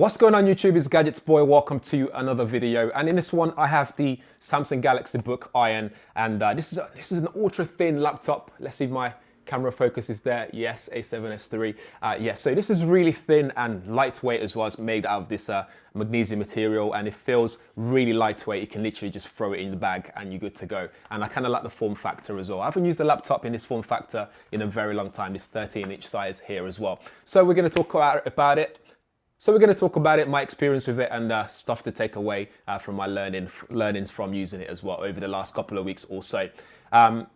What's going on YouTube? It's GadgetsBoy. Welcome to another video, and in this one I have the Samsung Galaxy Book Iron, and this is an ultra thin laptop. Let's see if my camera focus is there. Yes, A7S3. Yes, so this is really thin and lightweight as well. It's made out of this magnesium material, and it feels really lightweight. You can literally just throw it in the bag and you're good to go. And I kind of like the form factor as well. I haven't used a laptop in this form factor in a very long time. It's 13-inch size here as well. So we're going to talk about it. My experience with it, and stuff to take away from my learnings from using it as well over the last couple of weeks or so.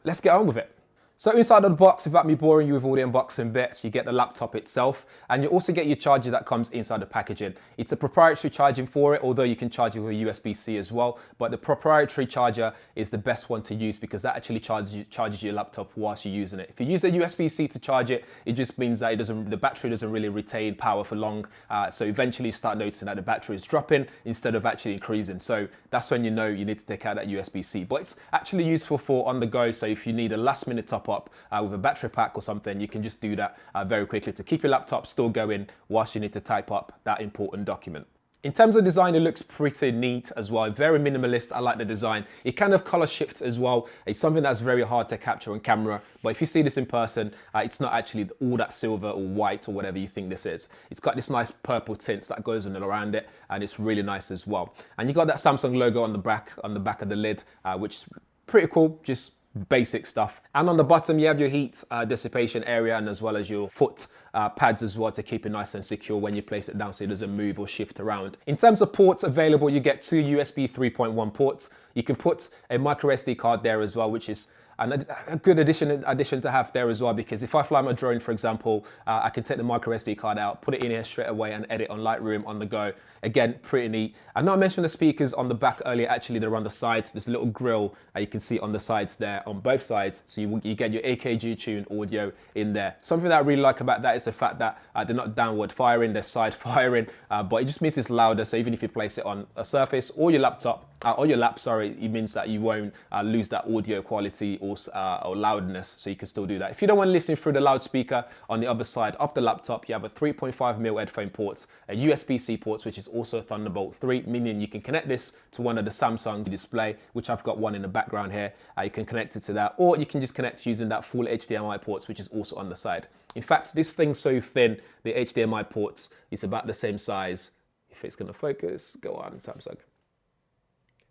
Let's get on with it. So inside of the box, without me boring you with all the unboxing bits, you get the laptop itself, and you also get your charger that comes inside the packaging. It's a proprietary charging for it, although you can charge it with a USB-C as well, but the proprietary charger is the best one to use because that actually charges your laptop whilst you're using it. If you use a USB-C to charge it, it just means that the battery doesn't really retain power for long, so eventually you start noticing that the battery is dropping instead of actually increasing. So that's when you know you need to take out that USB-C, but it's actually useful for on the go. So if you need a last minute top up with a battery pack or something, you can just do that very quickly to keep your laptop still going whilst you need to type up that important document. In terms of design, it looks pretty neat as well, very minimalist. I like the design. It kind of color shifts as well. It's something that's very hard to capture on camera, but if you see this in person, it's not actually all that silver or white or whatever you think this is. It's got this nice purple tint that goes on around it, and it's really nice as well. And you got that Samsung logo on the back of the lid, which is pretty cool. Just basic stuff. And on the bottom you have your heat dissipation area, and as well as your foot pads as well to keep it nice and secure when you place it down so it doesn't move or shift around. In terms of ports available, you get two USB 3.1 ports. You can put a micro SD card there as well, which is a good addition to have there as well, because if I fly my drone, for example, I can take the micro SD card out, put it in here straight away and edit on Lightroom on the go. Again, pretty neat. I know I mentioned the speakers on the back earlier. Actually, they're on the sides. There's a little grill you can see on the sides there, on both sides. So you get your AKG tune audio in there. Something that I really like about that is the fact that they're not downward firing, they're side firing, but it just means it's louder. So even if you place it on a surface or your laptop, or your lap, sorry, it means that you won't lose that audio quality or loudness, so you can still do that. If you don't want to listen through the loudspeaker, on the other side of the laptop, you have a 3.5mm headphone port, a USB-C port, which is also a Thunderbolt 3, meaning you can connect this to one of the Samsung display, which I've got one in the background here. You can connect it to that, or you can just connect using that full HDMI ports, which is also on the side. In fact, this thing's so thin, the HDMI ports is about the same size. If it's going to focus, go on, Samsung.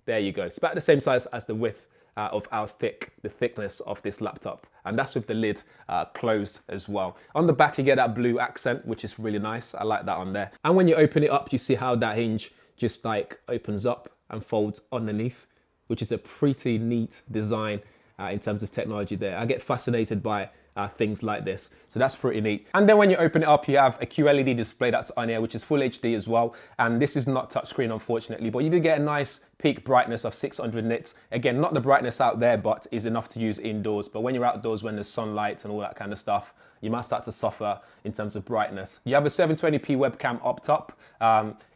There you go. It's about the same size as the width of the thickness of this laptop, and that's with the lid closed as well. On the back you get that blue accent, which is really nice. I like that on there. And when you open it up, you see how that hinge just like opens up and folds underneath, which is a pretty neat design in terms of technology there. I get fascinated by things like this, so that's pretty neat. And then when you open it up, you have a QLED display that's on here, which is full HD as well, and this is not touchscreen unfortunately, but you do get a nice peak brightness of 600 nits. Again, not the brightness out there, but is enough to use indoors. But when you're outdoors, when there's sunlight and all that kind of stuff, you might start to suffer in terms of brightness. You have a 720p webcam up top.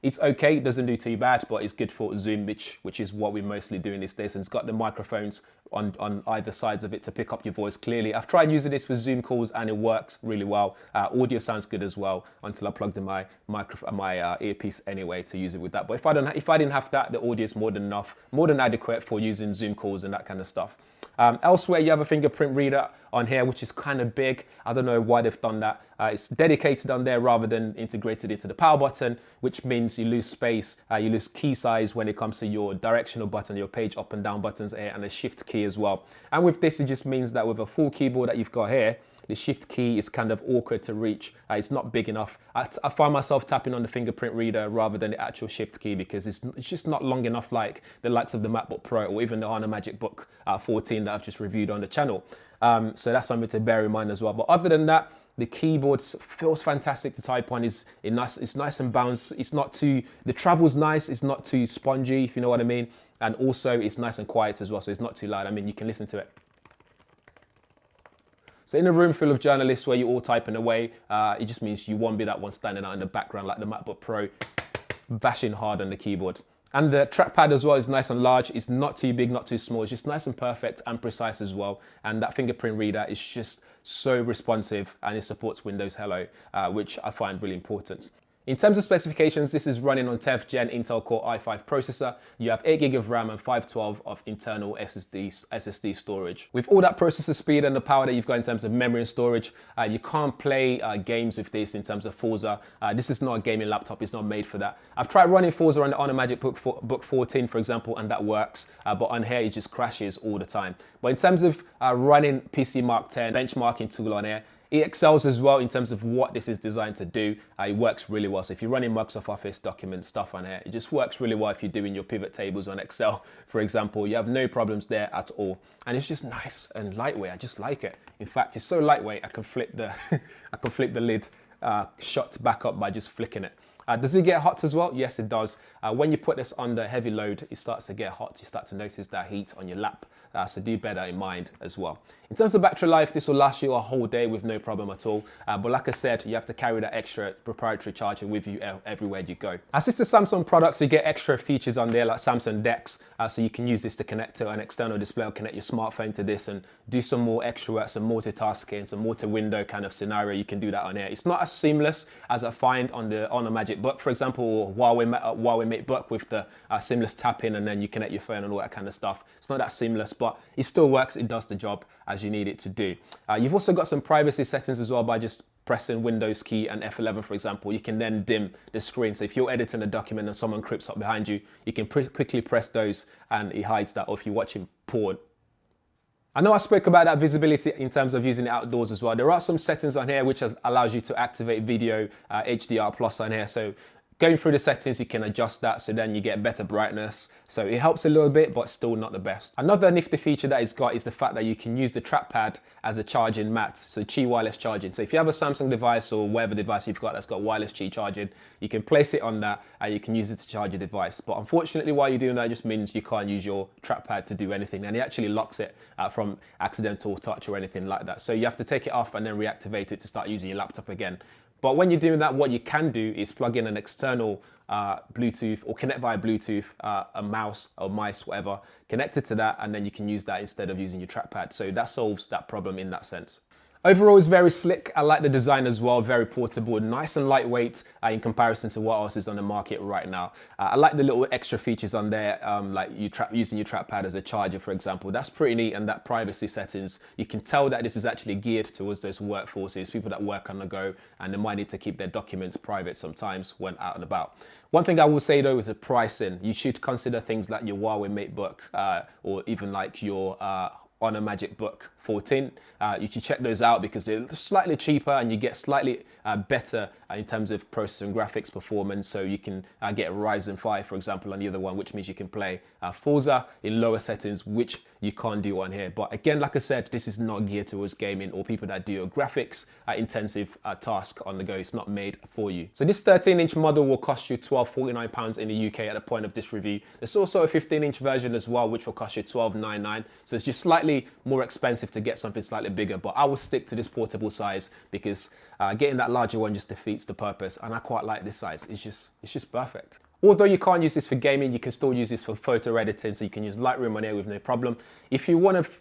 It's okay, it doesn't do too bad, but it's good for Zoom, which is what we're mostly doing these days. And it's got the microphones on either sides of it to pick up your voice clearly. I've tried using this for Zoom calls and it works really well. Audio sounds good as well until I plugged in my earpiece anyway to use it with that. But if I didn't have that, the audio is more than enough, more than adequate for using Zoom calls and that kind of stuff. Elsewhere, you have a fingerprint reader on here, which is kind of big. I don't know why they've done that. It's dedicated on there rather than integrated into the power button, which means you lose space, you lose key size when it comes to your directional button, your page up and down buttons here, and the shift key as well. And with this, it just means that with a full keyboard that you've got here, the shift key is kind of awkward to reach. It's not big enough. I find myself tapping on the fingerprint reader rather than the actual shift key because it's just not long enough like the likes of the MacBook Pro or even the Honor Magic Book 14 that I've just reviewed on the channel. So that's something to bear in mind as well. But other than that, the keyboard feels fantastic to type on. It's nice and balanced. It's not too, the travel's nice. It's not too spongy, if you know what I mean. And also it's nice and quiet as well. So it's not too loud. I mean, you can listen to it. So in a room full of journalists where you're all typing away, it just means you won't be that one standing out in the background like the MacBook Pro, bashing hard on the keyboard. And the trackpad as well is nice and large. It's not too big, not too small. It's just nice and perfect and precise as well. And that fingerprint reader is just so responsive, and it supports Windows Hello, which I find really important. In terms of specifications, this is running on 10th gen Intel Core i5 processor. You have 8 GB of RAM and 512 of internal SSD storage. With all that processor speed and the power that you've got in terms of memory and storage, you can't play games with this in terms of Forza. This is not a gaming laptop, it's not made for that. I've tried running Forza on a MagicBook Book 14, for example, and that works, but on here it just crashes all the time. But in terms of running PC Mark 10 benchmarking tool on here, it excels as well in terms of what this is designed to do. It works really well. So if you're running Microsoft Office document stuff on here, it just works really well if you're doing your pivot tables on Excel, for example. You have no problems there at all. And it's just nice and lightweight. I just like it. In fact, it's so lightweight, I can flip the, I can flip the lid shut back up by just flicking it. Does it get hot as well? Yes, it does. When you put this under heavy load, it starts to get hot. You start to notice that heat on your lap. So do bear that in mind as well. In terms of battery life, this will last you a whole day with no problem at all. But like I said, you have to carry that extra proprietary charger with you everywhere you go. As it's the Samsung products, you get extra features on there like Samsung DeX. So you can use this to connect to an external display or connect your smartphone to this and do some more extra work, some multitasking, some multi-window kind of scenario. You can do that on here. It's not as seamless as I find on the MagicBook, for example, or Huawei MateBook with the seamless tapping and then you connect your phone and all that kind of stuff. It's not that seamless, but it still works. It does the job as you need it to do. You've also got some privacy settings as well by just pressing Windows key and F11, for example. You can then dim the screen. So if you're editing a document and someone creeps up behind you, you can quickly press those and it hides that. Or if you're watching porn, I know I spoke about that visibility in terms of using it outdoors as well. There are some settings on here which allows you to activate video HDR plus on here. So going through the settings, you can adjust that so then you get better brightness. So it helps a little bit, but still not the best. Another nifty feature that it's got is the fact that you can use the trackpad as a charging mat. So Qi wireless charging. So if you have a Samsung device or whatever device you've got that's got wireless Qi charging, you can place it on that and you can use it to charge your device. But unfortunately, while you're doing that, it just means you can't use your trackpad to do anything. And it actually locks it from accidental touch or anything like that. So you have to take it off and then reactivate it to start using your laptop again. But when you're doing that, what you can do is plug in an external Bluetooth or connect via Bluetooth, a mouse or mice, whatever, connect it to that, and then you can use that instead of using your trackpad. So that solves that problem in that sense. Overall, it's very slick. I like the design as well, very portable, nice and lightweight in comparison to what else is on the market right now. I like the little extra features on there, like using your trackpad as a charger, for example. That's pretty neat, and that privacy settings, you can tell that this is actually geared towards those workforces, people that work on the go, and they might need to keep their documents private sometimes when out and about. One thing I will say though is the pricing. You should consider things like your Huawei MateBook or even like your on a MagicBook 14. You should check those out because they're slightly cheaper and you get slightly better in terms of processor and graphics performance. So you can get a Ryzen 5, for example, on the other one, which means you can play Forza in lower settings, which you can't do on here. But again, like I said, this is not geared towards gaming or people that do a graphics intensive task on the go. It's not made for you. So this 13-inch model will cost you £12.49 in the UK at the point of this review. There's also a 15-inch version as well, which will cost you £12.99. So it's just slightly more expensive to get something slightly bigger, but I will stick to this portable size because getting that larger one just defeats the purpose, and I quite like this size. It's just perfect. Although you can't use this for gaming, you can still use this for photo editing, so you can use Lightroom on here with no problem. If you want to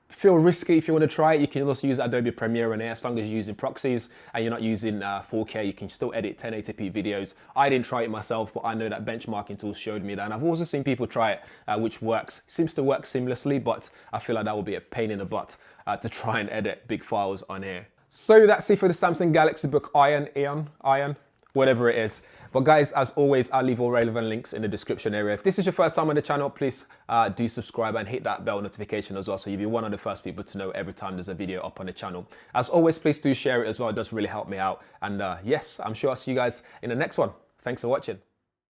feel risky, if you want to try it, you can also use Adobe Premiere on here. As long as you're using proxies and you're not using 4K, you can still edit 1080p videos. I didn't try it myself, but I know that benchmarking tools showed me that, and I've also seen people try it, which works. Seems to work seamlessly, but I feel like that will be a pain in the butt to try and edit big files on here. So that's it for the Samsung Galaxy Book Iron, whatever it is. But guys, as always, I'll leave all relevant links in the description area. If this is your first time on the channel, please do subscribe and hit that bell notification as well, so you'll be one of the first people to know every time there's a video up on the channel. As always, please do share it as well. It does really help me out. And yes, I'm sure I'll see you guys in the next one. Thanks for watching.